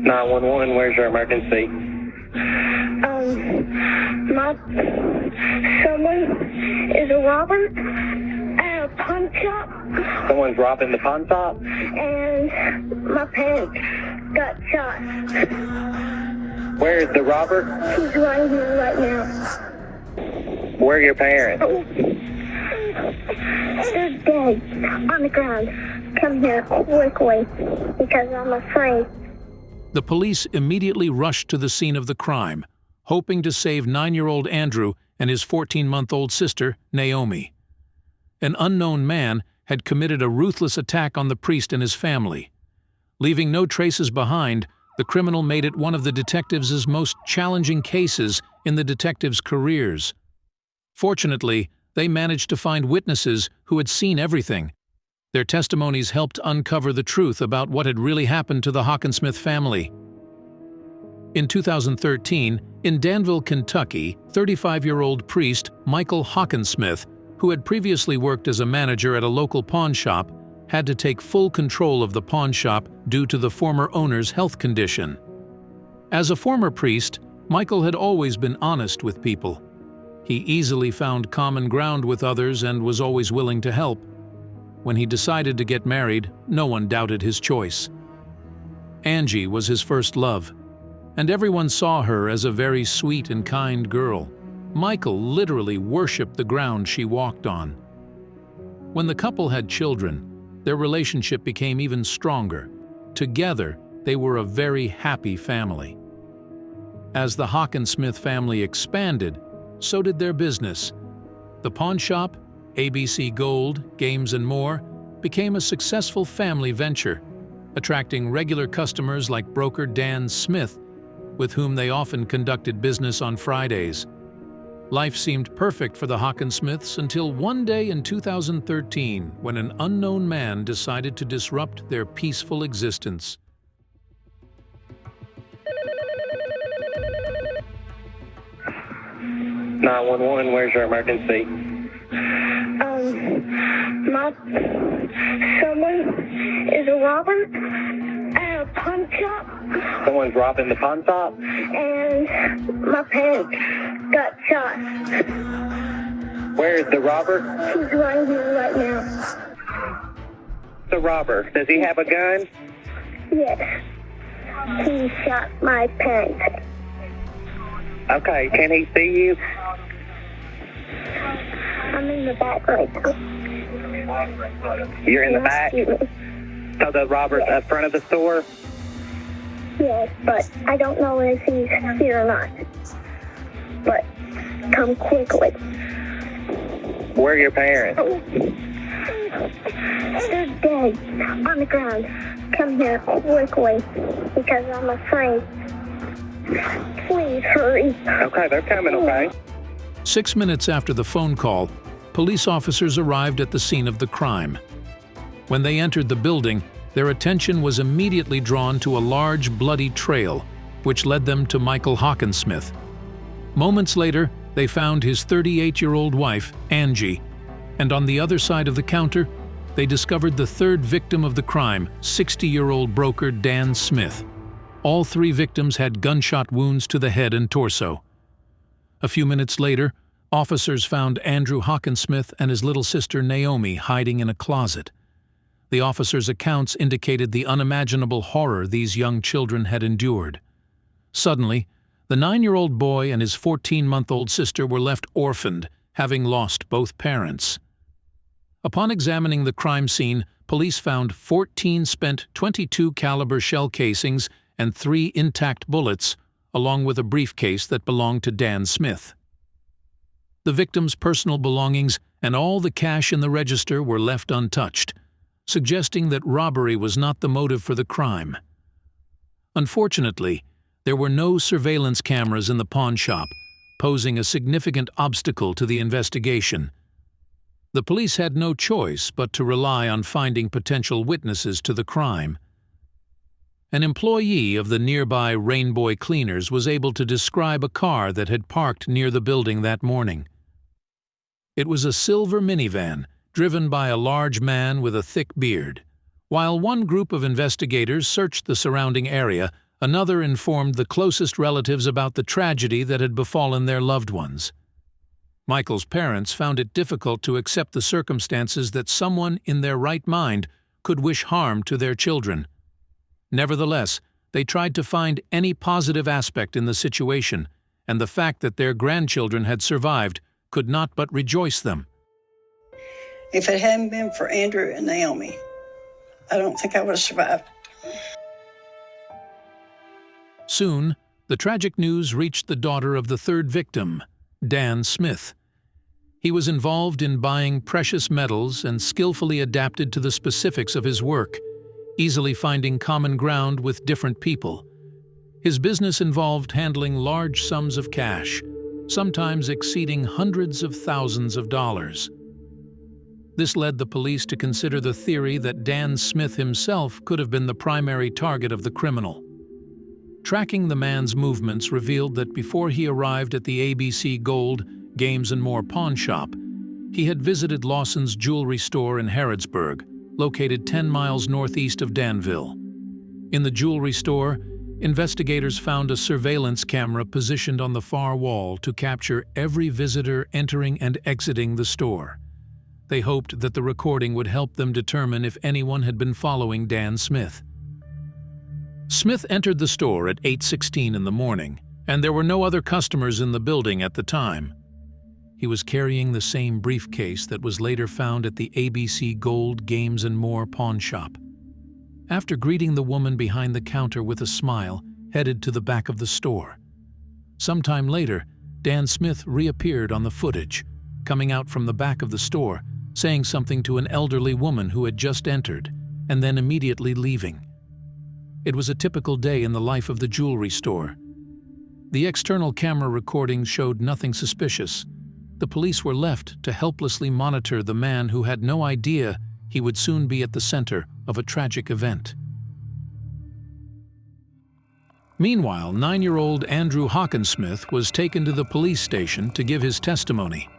911, where's your emergency? Someone is a robber at a pawn shop. Someone's robbing the pawn shop? And my parents got shot. Where is the robber? He's right here right now. Where are your parents? They're dead on the ground. Come here quickly because I'm afraid. The police immediately rushed to the scene of the crime, hoping to save 9-year-old Andrew and his 14-month-old sister, Naomi. An unknown man had committed a ruthless attack on the priest and his family. Leaving no traces behind, the criminal made it one of the detectives' most challenging cases in the detectives' careers. Fortunately, they managed to find witnesses who had seen everything. Their testimonies helped uncover the truth about what had really happened to the Hockensmith family. In 2013, in Danville, Kentucky, 35-year-old priest Michael Hockensmith, who had previously worked as a manager at a local pawn shop, had to take full control of the pawn shop due to the former owner's health condition. As a former priest, Michael had always been honest with people. He easily found common ground with others and was always willing to help. When he decided to get married, no one doubted his choice. Angie was his first love, and everyone saw her as a very sweet and kind girl. Michael literally worshipped the ground she walked on. When the couple had children, their relationship became even stronger. Together, they were a very happy family. As the Hockensmith family expanded, so did their business. The pawn shop, ABC Gold, Games and More, became a successful family venture, attracting regular customers like broker Dan Smith, with whom they often conducted business on Fridays. Life seemed perfect for the Hockensmiths until one day in 2013 when an unknown man decided to disrupt their peaceful existence. "911, where's your emergency?" Someone is a robber at a pawn shop. Someone's robbing the pawn shop? And my parents got shot. Where is the robber? He's right here right now. The robber, does he have a gun? Yes. He shot my parents. Okay, can he see you? I'm in the back right now. You're in the back? So the robber's up front of the store? Yes, but I don't know if he's here or not. But come quickly. Where are your parents? They're dead on the ground. Come here quickly because I'm afraid. Please hurry. Okay, they're coming, okay? 6 minutes after the phone call, police officers arrived at the scene of the crime. When they entered the building, their attention was immediately drawn to a large bloody trail, which led them to Michael Hockensmith. Moments later, they found his 38-year-old wife, Angie, and on the other side of the counter, they discovered the third victim of the crime, 60-year-old broker Dan Smith. All three victims had gunshot wounds to the head and torso. A few minutes later, officers found Andrew Hockensmith and his little sister Naomi hiding in a closet. The officers' accounts indicated the unimaginable horror these young children had endured. Suddenly, the 9-year-old boy and his 14-month-old sister were left orphaned, having lost both parents. Upon examining the crime scene, police found 14 spent .22 caliber shell casings and 3 intact bullets, along with a briefcase that belonged to Dan Smith. The victim's personal belongings and all the cash in the register were left untouched, suggesting that robbery was not the motive for the crime. Unfortunately, there were no surveillance cameras in the pawn shop, posing a significant obstacle to the investigation. The police had no choice but to rely on finding potential witnesses to the crime. An employee of the nearby Rainbow Cleaners was able to describe a car that had parked near the building that morning. It was a silver minivan, driven by a large man with a thick beard. While one group of investigators searched the surrounding area, Another informed the closest relatives about the tragedy that had befallen their loved ones. Michael's parents found it difficult to accept the circumstances that someone in their right mind could wish harm to their children. Nevertheless, they tried to find any positive aspect in the situation, and the fact that their grandchildren had survived could not but rejoice them. If it hadn't been for Andrew and Naomi, I don't think I would have survived. Soon, the tragic news reached the daughter of the third victim, Dan Smith. He was involved in buying precious metals and skillfully adapted to the specifics of his work, easily finding common ground with different people. His business involved handling large sums of cash, sometimes exceeding hundreds of thousands of dollars. This led the police to consider the theory that Dan Smith himself could have been the primary target of the criminal. Tracking the man's movements revealed that before he arrived at the ABC Gold, Games and More pawn shop, he had visited Lawson's jewelry store in Harrodsburg, located 10 miles northeast of Danville. In the jewelry store, investigators found a surveillance camera positioned on the far wall to capture every visitor entering and exiting the store. They hoped that the recording would help them determine if anyone had been following Dan Smith. Smith entered the store at 8:16 in the morning, and there were no other customers in the building at the time. He was carrying the same briefcase that was later found at the ABC Gold, Games and More pawn shop. After greeting the woman behind the counter with a smile, headed to the back of the store. Sometime later, Dan Smith reappeared on the footage, coming out from the back of the store, saying something to an elderly woman who had just entered, and then immediately leaving. It was a typical day in the life of the jewelry store. The external camera recordings showed nothing suspicious. The police were left to helplessly monitor the man who had no idea he would soon be at the center of a tragic event. Meanwhile, 9-year-old Andrew Hockensmith was taken to the police station to give his testimony.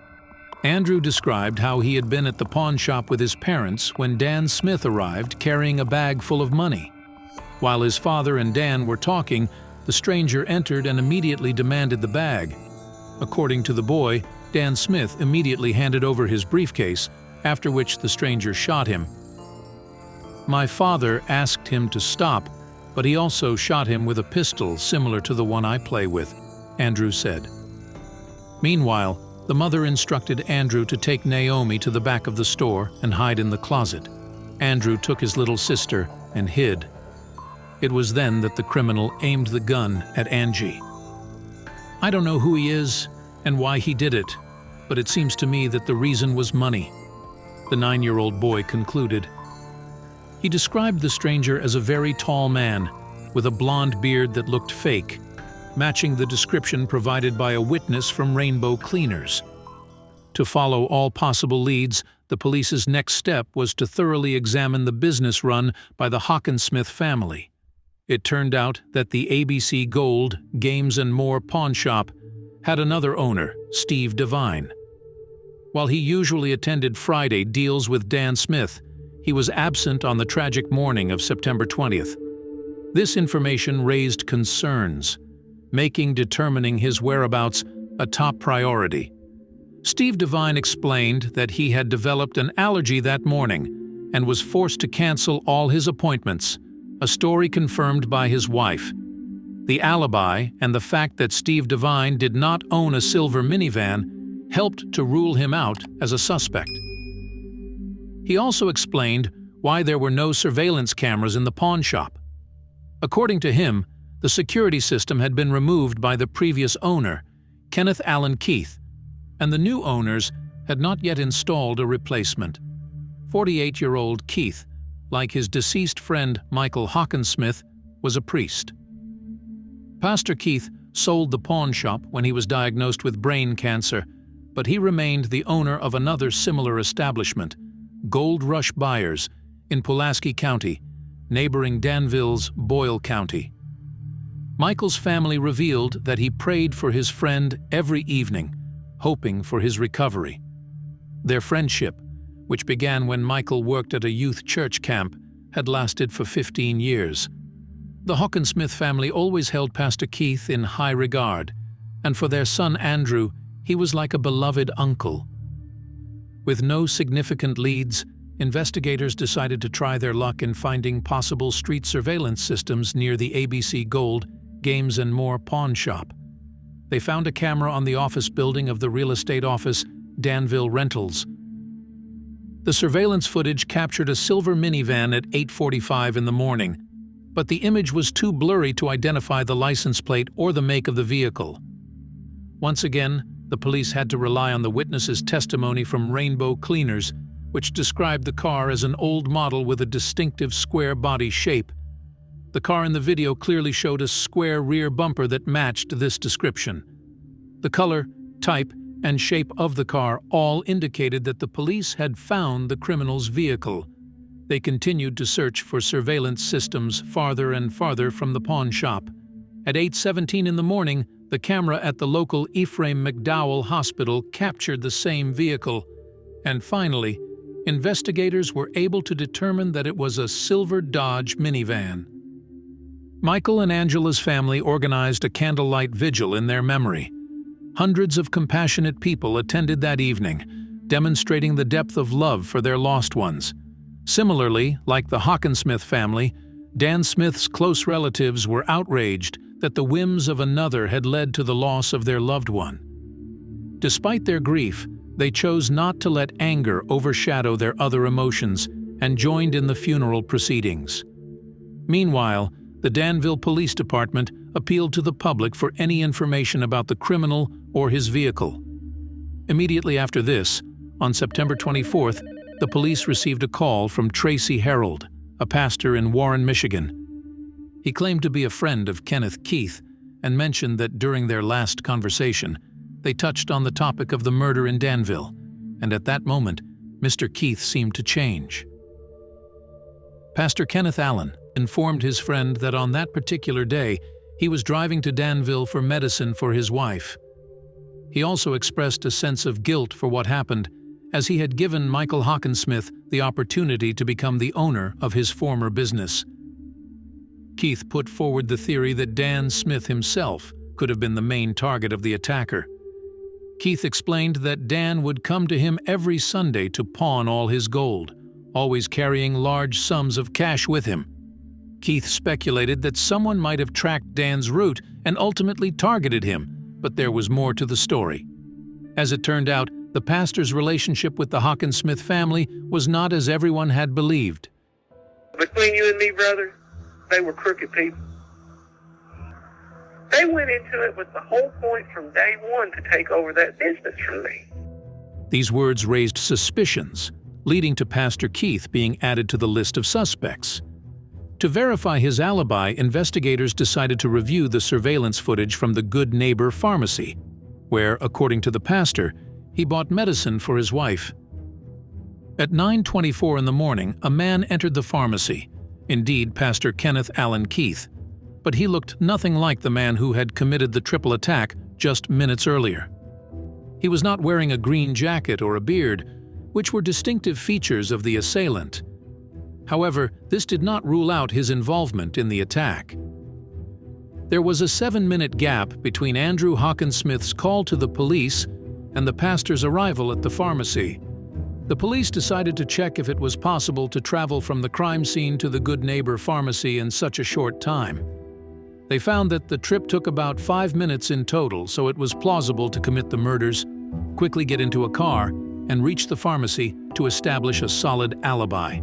Andrew described how he had been at the pawn shop with his parents when Dan Smith arrived carrying a bag full of money. While his father and Dan were talking, the stranger entered and immediately demanded the bag. According to the boy, Dan Smith immediately handed over his briefcase, after which the stranger shot him. "My father asked him to stop, but he also shot him with a pistol similar to the one I play with," Andrew said. Meanwhile, the mother instructed Andrew to take Naomi to the back of the store and hide in the closet. Andrew took his little sister and hid. It was then that the criminal aimed the gun at Angie. "I don't know who he is and why he did it, but it seems to me that the reason was money," the 9-year-old boy concluded. He described the stranger as a very tall man, with a blonde beard that looked fake, matching the description provided by a witness from Rainbow Cleaners. To follow all possible leads, the police's next step was to thoroughly examine the business run by the Hockensmith family. It turned out that the ABC Gold, Games and More pawn shop had another owner, Steve Devine. While he usually attended Friday deals with Dan Smith, he was absent on the tragic morning of September 20th. This information raised concerns, making determining his whereabouts a top priority. Steve Devine explained that he had developed an allergy that morning and was forced to cancel all his appointments, a story confirmed by his wife. The alibi and the fact that Steve Devine did not own a silver minivan helped to rule him out as a suspect. He also explained why there were no surveillance cameras in the pawn shop. According to him, the security system had been removed by the previous owner, Kenneth Allen Keith, and the new owners had not yet installed a replacement. 48-year-old Keith, like his deceased friend Michael Hockensmith, was a priest. Pastor Keith sold the pawn shop when he was diagnosed with brain cancer, but he remained the owner of another similar establishment, Gold Rush Buyers, in Pulaski County, neighboring Danville's Boyle County. Michael's family revealed that he prayed for his friend every evening, hoping for his recovery. Their friendship, which began when Michael worked at a youth church camp, had lasted for 15 years. The Hockensmith family always held Pastor Keith in high regard, and for their son Andrew, he was like a beloved uncle. With no significant leads, investigators decided to try their luck in finding possible street surveillance systems near the ABC Gold, Games and More pawn shop. They found a camera on the office building of the real estate office, Danville Rentals. The surveillance footage captured a silver minivan at 8:45 in the morning, but the image was too blurry to identify the license plate or the make of the vehicle. Once again, the police had to rely on the witness's testimony from Rainbow Cleaners, which described the car as an old model with a distinctive square body shape. The car in the video clearly showed a square rear bumper that matched this description. The color, type, and shape of the car all indicated that the police had found the criminal's vehicle. They continued to search for surveillance systems farther and farther from the pawn shop. At 8:17 in the morning, the camera at the local Ephraim McDowell Hospital captured the same vehicle. And finally, investigators were able to determine that it was a silver Dodge minivan. Michael and Angela's family organized a candlelight vigil in their memory. Hundreds of compassionate people attended that evening, demonstrating the depth of love for their lost ones. Similarly, like the Hockensmith family, Dan Smith's close relatives were outraged that the whims of another had led to the loss of their loved one. Despite their grief, they chose not to let anger overshadow their other emotions and joined in the funeral proceedings. Meanwhile, the Danville Police Department appealed to the public for any information about the criminal or his vehicle. Immediately after this, on September 24th, the police received a call from Tracy Harold, a pastor in Warren, Michigan. He claimed to be a friend of Kenneth Keith and mentioned that during their last conversation, they touched on the topic of the murder in Danville, and at that moment, Mr. Keith seemed to change. Pastor Kenneth Allen informed his friend that on that particular day, he was driving to Danville for medicine for his wife. He also expressed a sense of guilt for what happened, as he had given Michael Hockensmith the opportunity to become the owner of his former business. Keith put forward the theory that Dan Smith himself could have been the main target of the attacker. Keith explained that Dan would come to him every Sunday to pawn all his gold, always carrying large sums of cash with him. Keith speculated that someone might have tracked Dan's route and ultimately targeted him, but there was more to the story. As it turned out, the pastor's relationship with the Hockensmith family was not as everyone had believed. Between you and me, brother, they were crooked people. They went into it with the whole point from day one to take over that business from me. These words raised suspicions, leading to Pastor Keith being added to the list of suspects. To verify his alibi, investigators decided to review the surveillance footage from the Good Neighbor Pharmacy, where, according to the pastor, he bought medicine for his wife. At 9:24 in the morning, a man entered the pharmacy, indeed Pastor Kenneth Allen Keith, but he looked nothing like the man who had committed the triple attack just minutes earlier. He was not wearing a green jacket or a beard, which were distinctive features of the assailant. However, this did not rule out his involvement in the attack. There was a 7-minute gap between Andrew Hockensmith's call to the police and the pastor's arrival at the pharmacy. The police decided to check if it was possible to travel from the crime scene to the Good Neighbor Pharmacy in such a short time. They found that the trip took about 5 minutes in total, so it was plausible to commit the murders, quickly get into a car, and reach the pharmacy to establish a solid alibi.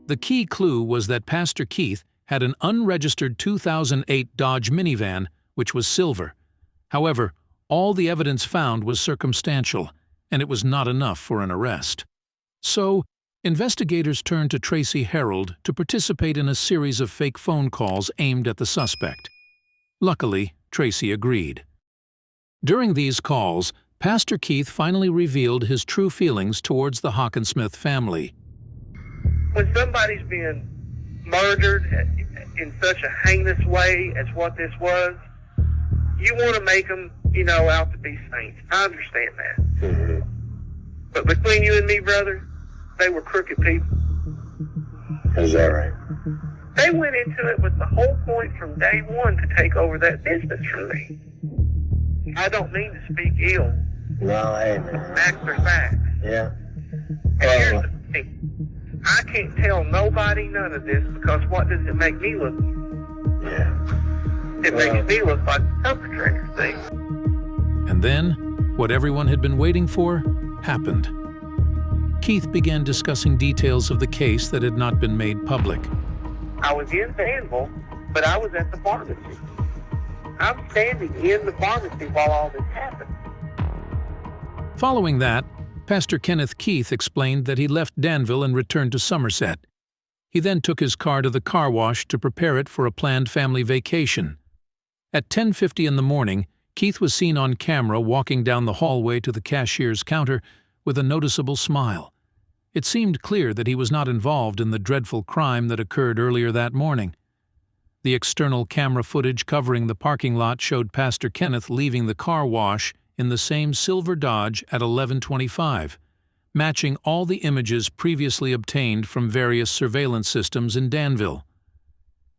The key clue was that Pastor Keith had an unregistered 2008 Dodge minivan, which was silver. However, all the evidence found was circumstantial, and it was not enough for an arrest. So, investigators turned to Tracy Harold to participate in a series of fake phone calls aimed at the suspect. Luckily, Tracy agreed. During these calls, Pastor Keith finally revealed his true feelings towards the Hockensmith family. When somebody's being murdered in such a heinous way as what this was, you want to make them, out to be saints. I understand that. Mm-hmm. But between you and me, brother, they were crooked people. Is that right? They went into it with the whole point from day one to take over that business from me. I don't mean to speak ill. No, hey, man. Facts are facts. Yeah. And here's the thing. I can't tell nobody none of this because what does it make me look? Yeah. It makes me look like a perpetrator, see? And then, what everyone had been waiting for happened. Keith began discussing details of the case that had not been made public. I was in Danville, but I was at the pharmacy. I'm standing in the pharmacy while all this happened. Following that, Pastor Kenneth Keith explained that he left Danville and returned to Somerset. He then took his car to the car wash to prepare it for a planned family vacation. At 10:50 in the morning, Keith was seen on camera walking down the hallway to the cashier's counter with a noticeable smile. It seemed clear that he was not involved in the dreadful crime that occurred earlier that morning. The external camera footage covering the parking lot showed Pastor Kenneth leaving the car wash in the same silver Dodge at 11:25, matching all the images previously obtained from various surveillance systems in Danville.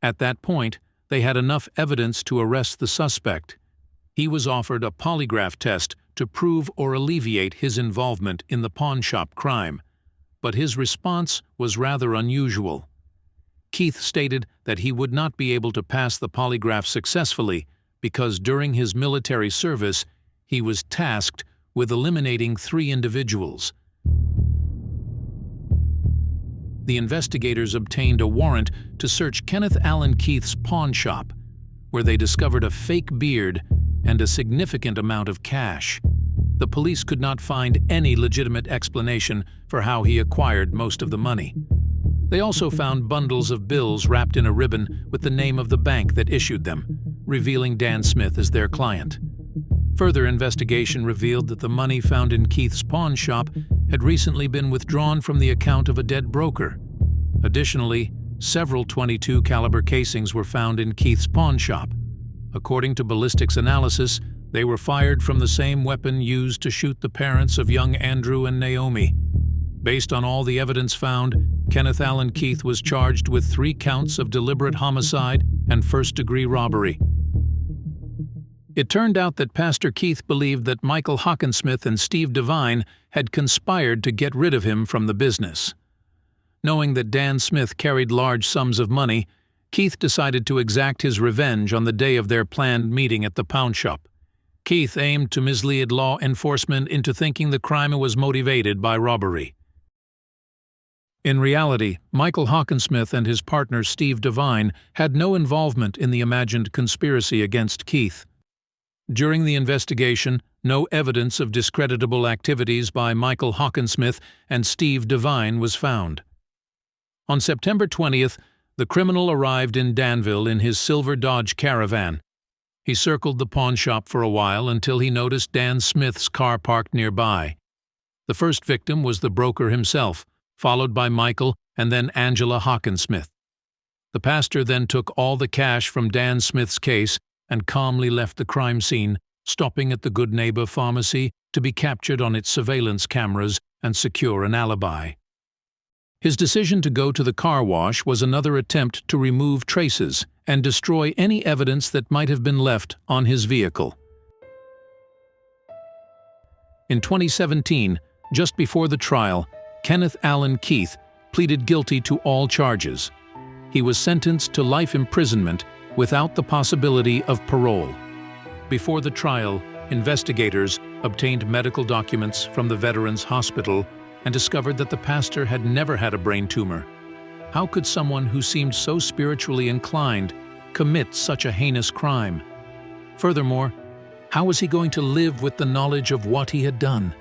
At that point, they had enough evidence to arrest the suspect. He was offered a polygraph test to prove or alleviate his involvement in the pawnshop crime, but his response was rather unusual. Keith stated that he would not be able to pass the polygraph successfully because during his military service he was tasked with eliminating 3 individuals. The investigators obtained a warrant to search Kenneth Allen Keith's pawn shop, where they discovered a fake beard and a significant amount of cash. The police could not find any legitimate explanation for how he acquired most of the money. They also found bundles of bills wrapped in a ribbon with the name of the bank that issued them, revealing Dan Smith as their client. Further investigation revealed that the money found in Keith's pawn shop had recently been withdrawn from the account of a dead broker. Additionally, several .22 caliber casings were found in Keith's pawn shop. According to ballistics analysis, they were fired from the same weapon used to shoot the parents of young Andrew and Naomi. Based on all the evidence found, Kenneth Allen Keith was charged with 3 counts of deliberate homicide and first-degree robbery. It turned out that Pastor Keith believed that Michael Hockensmith and Steve Devine had conspired to get rid of him from the business. Knowing that Dan Smith carried large sums of money, Keith decided to exact his revenge on the day of their planned meeting at the pawn shop. Keith aimed to mislead law enforcement into thinking the crime was motivated by robbery. In reality, Michael Hockensmith and his partner Steve Devine had no involvement in the imagined conspiracy against Keith. During the investigation, no evidence of discreditable activities by Michael Hockensmith and Steve Devine was found. On September 20th, the criminal arrived in Danville in his silver Dodge Caravan. He circled the pawn shop for a while until he noticed Dan Smith's car parked nearby. The first victim was the broker himself, followed by Michael and then Angela Hockensmith. The pastor then took all the cash from Dan Smith's case and calmly left the crime scene, stopping at the Good Neighbor Pharmacy to be captured on its surveillance cameras and secure an alibi. His decision to go to the car wash was another attempt to remove traces and destroy any evidence that might have been left on his vehicle. In 2017, just before the trial, Kenneth Allen Keith pleaded guilty to all charges. He was sentenced to life imprisonment without the possibility of parole. Before the trial, investigators obtained medical documents from the Veterans Hospital and discovered that the pastor had never had a brain tumor. How could someone who seemed so spiritually inclined commit such a heinous crime? Furthermore, how was he going to live with the knowledge of what he had done?